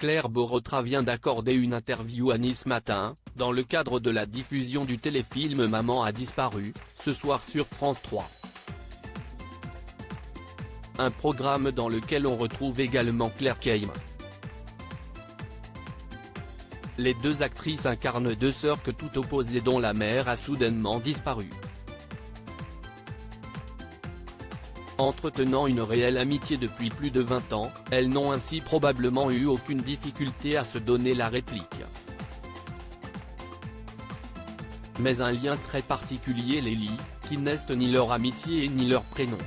Claire Borotra vient d'accorder une interview à Nice Matin, dans le cadre de la diffusion du téléfilm Maman a disparu, ce soir sur France 3. Un programme dans lequel on retrouve également Claire Keim. Les deux actrices incarnent deux sœurs que tout opposées dont la mère a soudainement disparu. Entretenant une réelle amitié depuis plus de 20 ans, elles n'ont ainsi probablement eu aucune difficulté à se donner la réplique. Mais un lien très particulier les lie, qui n'est ni leur amitié ni leur prénom.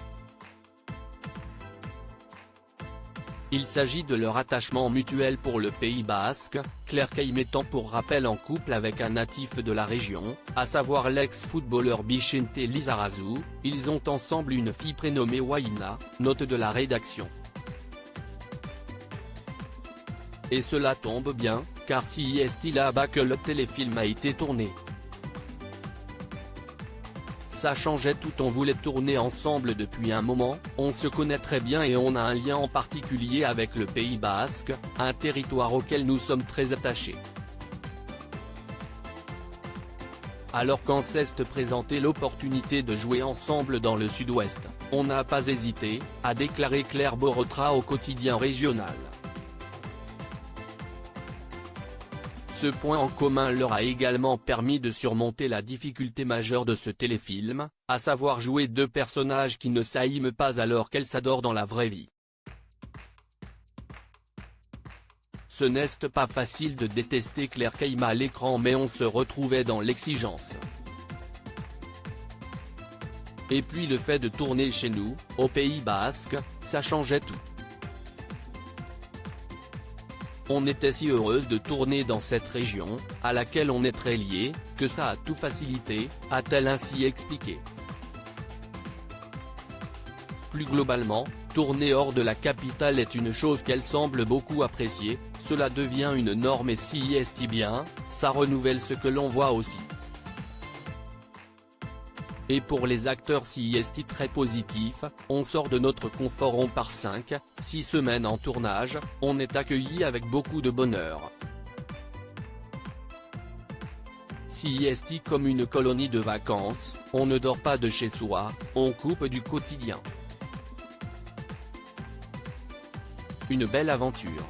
Il s'agit de leur attachement mutuel pour le Pays Basque, Claire Keim étant pour rappel en couple avec un natif de la région, à savoir l'ex-footballeur Bixente Lizarazu. Ils ont ensemble une fille prénommée Waina, note de la rédaction. Et cela tombe bien, car c'est là-bas que le téléfilm a été tourné. Ça changeait tout, on voulait tourner ensemble depuis un moment, on se connaît très bien et on a un lien en particulier avec le Pays Basque, un territoire auquel nous sommes très attachés. Alors quand s'est présentée l'opportunité de jouer ensemble dans le Sud-Ouest, on n'a pas hésité, a déclaré Claire Borotra au quotidien régional. Ce point en commun leur a également permis de surmonter la difficulté majeure de ce téléfilm, à savoir jouer deux personnages qui ne s'aiment pas alors qu'elles s'adorent dans la vraie vie. Ce n'est pas facile de détester Claire Keim à l'écran, mais on se retrouvait dans l'exigence. Et puis le fait de tourner chez nous, au Pays Basque, ça changeait tout. On était si heureuse de tourner dans cette région, à laquelle on est très lié, que ça a tout facilité, a-t-elle ainsi expliqué. Plus globalement, tourner hors de la capitale est une chose qu'elle semble beaucoup apprécier, cela devient une norme et si est bien, ça renouvelle ce que l'on voit aussi. Et pour les acteurs si est très positif, on sort de notre confort, on part 5-6 semaines en tournage, on est accueilli avec beaucoup de bonheur. Si est comme une colonie de vacances, on ne dort pas de chez soi, on coupe du quotidien. Une belle aventure.